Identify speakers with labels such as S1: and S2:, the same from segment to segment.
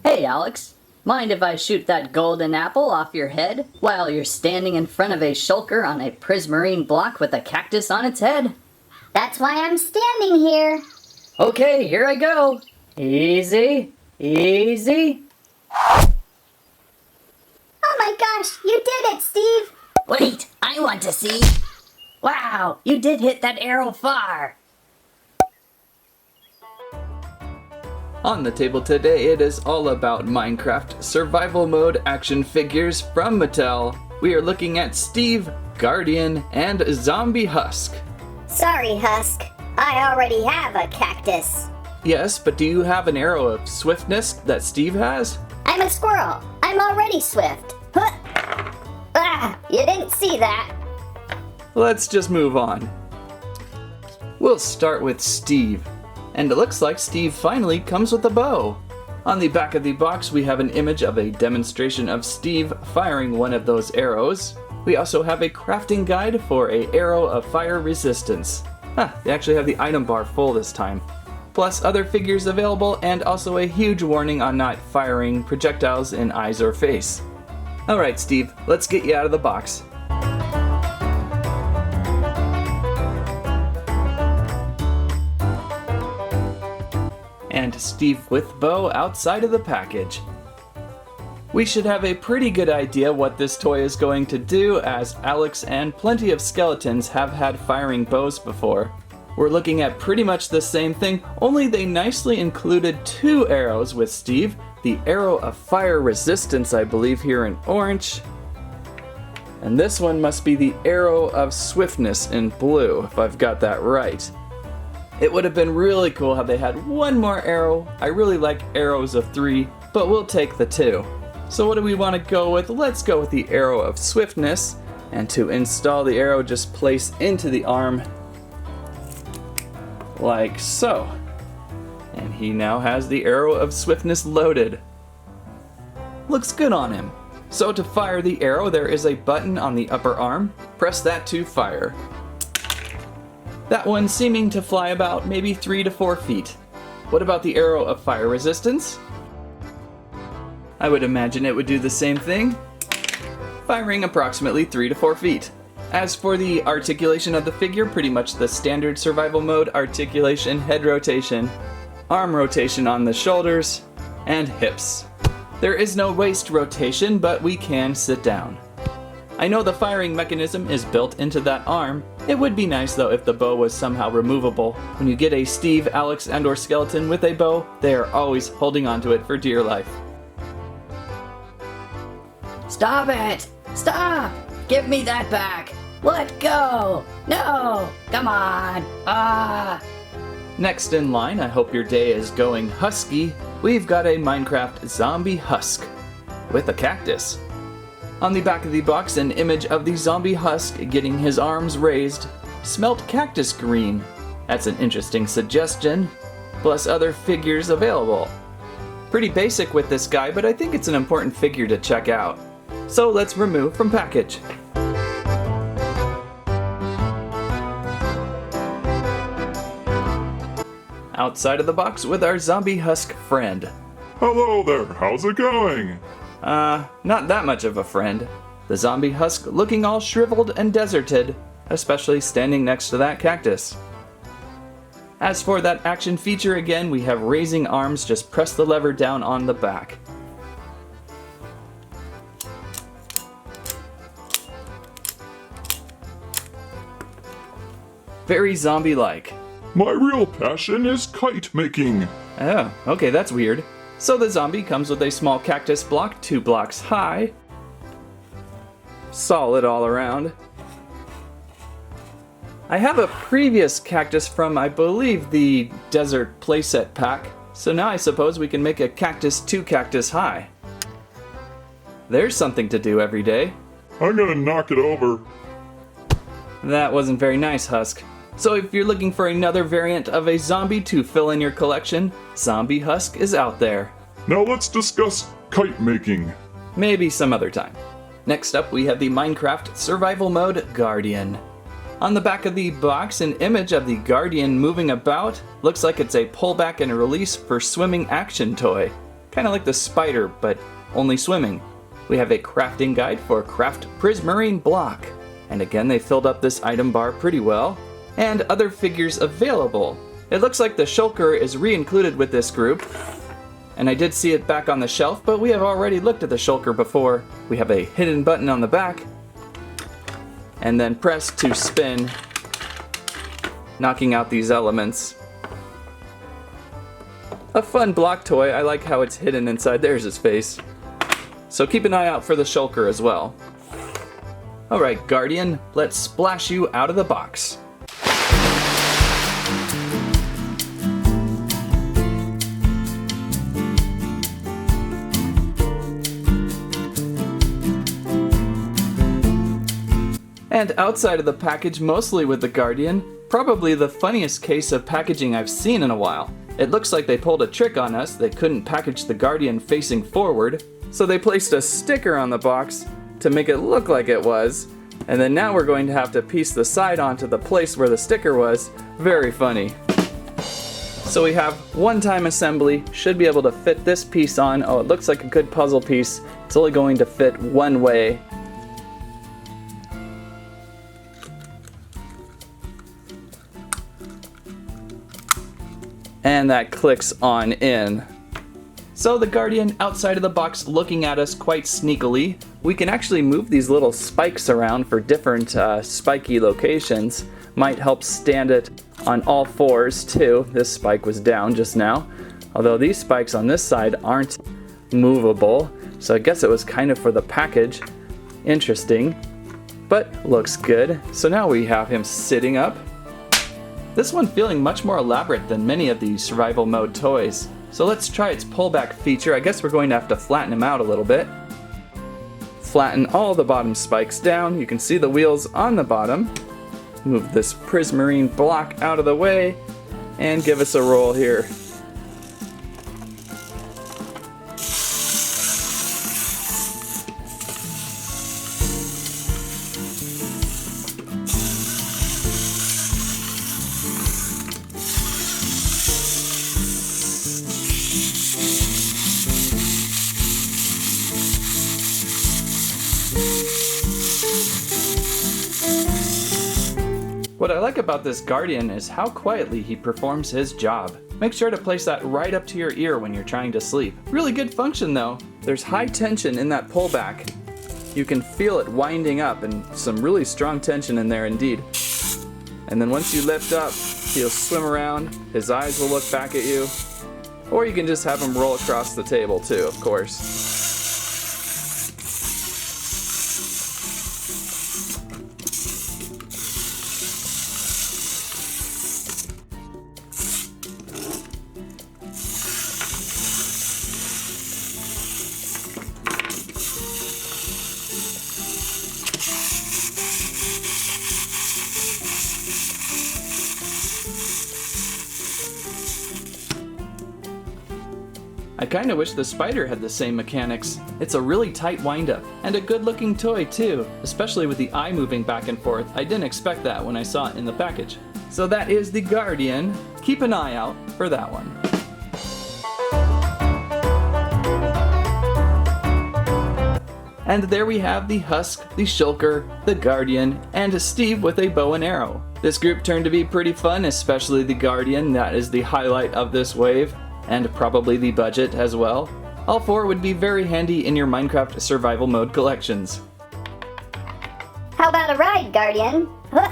S1: Hey Alex, mind if I shoot that golden apple off your head while you're standing in front of a shulker on a prismarine block with a cactus on its head?
S2: That's why I'm standing here.
S1: Okay, here I go. Easy, easy.
S2: Oh my gosh, you did it, Steve!
S1: Wait, I want to see. Wow, you did hit that arrow far.
S3: On the table today, it is all about Minecraft survival mode action figures from Mattel. We are looking at Steve, Guardian, and Zombie Husk.
S2: Sorry, Husk. I already have a cactus.
S3: Yes, but do you have an arrow of swiftness that Steve has?
S2: I'm a squirrel. I'm already swift. Huh. Ah, you didn't see that.
S3: Let's just move on. We'll start with Steve. And it looks like Steve finally comes with a bow. On the back of the box, we have an image of a demonstration of Steve firing one of those arrows. We also have a crafting guide for an arrow of fire resistance. They actually have the item bar full this time. Plus other figures available and also a huge warning on not firing projectiles in eyes or face. Alright Steve, let's get you out of the box. And Steve with bow outside of the package. We should have a pretty good idea what this toy is going to do, as Alex and plenty of skeletons have had firing bows before. We're looking at pretty much the same thing, only they nicely included two arrows with Steve. The arrow of fire resistance, I believe, here in orange. And this one must be the arrow of swiftness in blue, if I've got that right. It would have been really cool how they had one more arrow. I really like arrows of 3, but we'll take the 2. So what do we want to go with? Let's go with the arrow of swiftness. And to install the arrow, just place into the arm like so. And he now has the arrow of swiftness loaded. Looks good on him. So to fire the arrow, there is a button on the upper arm. Press that to fire. That one seeming to fly about maybe 3 to 4 feet. What about the arrow of fire resistance? I would imagine it would do the same thing, firing approximately 3 to 4 feet. As for the articulation of the figure, pretty much the standard survival mode articulation, head rotation, arm rotation on the shoulders, and hips. There is no waist rotation, but we can sit down. I know the firing mechanism is built into that arm. It would be nice though if the bow was somehow removable. When you get a Steve, Alex, and/or skeleton with a bow, they are always holding onto it for dear life.
S1: Stop it! Stop! Give me that back! Let go! No! Come on! Ah!
S3: Next in line, I hope your day is going husky. We've got a Minecraft zombie Husk with a cactus. On the back of the box, an image of the zombie Husk getting his arms raised. Smelt cactus green. That's an interesting suggestion. Plus other figures available. Pretty basic with this guy, but I think it's an important figure to check out. So let's remove from package. Outside of the box with our zombie Husk friend.
S4: Hello there, how's it going?
S3: Not that much of a friend. The zombie Husk looking all shriveled and deserted, especially standing next to that cactus. As for that action feature again, we have raising arms, just press the lever down on the back. Very zombie-like.
S4: My real passion is kite making.
S3: Oh, okay, that's weird. So the zombie comes with a small cactus block, 2 blocks high. Solid all around. I have a previous cactus from, I believe, the Desert playset pack. So now I suppose we can make a cactus 2 cactus high. There's something to do every day.
S4: I'm gonna knock it over.
S3: That wasn't very nice, Husk. So if you're looking for another variant of a zombie to fill in your collection, Zombie Husk is out there.
S4: Now let's discuss kite making.
S3: Maybe some other time. Next up we have the Minecraft Survival Mode Guardian. On the back of the box, an image of the Guardian moving about. Looks like it's a pullback and release for swimming action toy. kind of like the spider, but only swimming. We have a crafting guide for craft prismarine block. And again, they filled up this item bar pretty well. And other figures available. It looks like the Shulker is re-included with this group. And I did see it back on the shelf, but we have already looked at the Shulker before. We have a hidden button on the back. And then press to spin, knocking out these elements. A fun block toy. I like how it's hidden inside. There's his face. So keep an eye out for the Shulker as well. Alright, Guardian, let's splash you out of the box. And outside of the package, mostly with the Guardian, probably the funniest case of packaging I've seen in a while. It looks like they pulled a trick on us. They couldn't package the Guardian facing forward, so they placed a sticker on the box to make it look like it was, and then now we're going to have to piece the side onto the place where the sticker was. Very funny. So we have one-time assembly, should be able to fit this piece on. Oh, it looks like a good puzzle piece. It's only going to fit one way. And that clicks on in. So the Guardian outside of the box looking at us quite sneakily. We can actually move these little spikes around for different spiky locations. Might help stand it on all fours too. This spike was down just now. Although these spikes on this side aren't movable. So I guess it was kind of for the package. Interesting. But looks good. So now we have him sitting up. This one feeling much more elaborate than many of these survival mode toys. So let's try its pullback feature. I guess we're going to have to flatten him out a little bit. Flatten all the bottom spikes down. You can see the wheels on the bottom. Move this prismarine block out of the way and give us a roll here. What I like about this Guardian is how quietly he performs his job. Make sure to place that right up to your ear when you're trying to sleep. Really good function though. There's high tension in that pullback. You can feel it winding up and some really strong tension in there indeed. And then once you lift up, he'll swim around, his eyes will look back at you. Or you can just have him roll across the table too, of course. I kinda wish the spider had the same mechanics. It's a really tight wind-up, and a good-looking toy too, especially with the eye moving back and forth. I didn't expect that when I saw it in the package. So that is the Guardian. Keep an eye out for that one. And there we have the Husk, the Shulker, the Guardian, and Steve with a bow and arrow. This group turned to be pretty fun, especially the Guardian. That is the highlight of this wave. And probably the budget as well. All four would be very handy in your Minecraft survival mode collections.
S2: How about a ride, Guardian? Huh.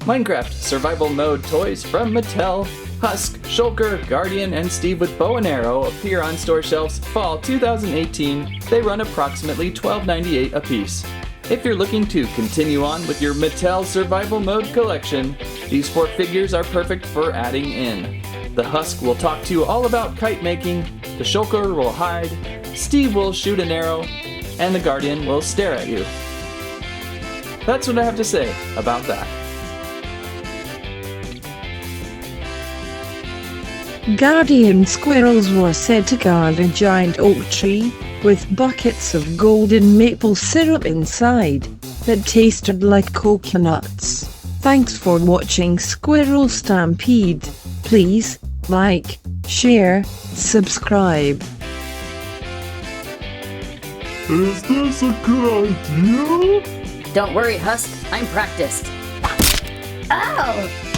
S3: Minecraft survival mode toys from Mattel. Husk, Shulker, Guardian, and Steve with bow and arrow appear on store shelves fall 2018. They run approximately $12.98 a piece. If you're looking to continue on with your Mattel survival mode collection, these four figures are perfect for adding in. The Husk will talk to you all about kite making, the Shulker will hide, Steve will shoot an arrow, and the Guardian will stare at you. That's what I have to say about that.
S5: Guardian squirrels were said to guard a giant oak tree, with buckets of golden maple syrup inside, that tasted like coconuts. Thanks for watching Squirrel Stampede. Please like, share, subscribe.
S4: Is this a good idea?
S1: Don't worry, Husk, I'm practiced.
S2: Oh!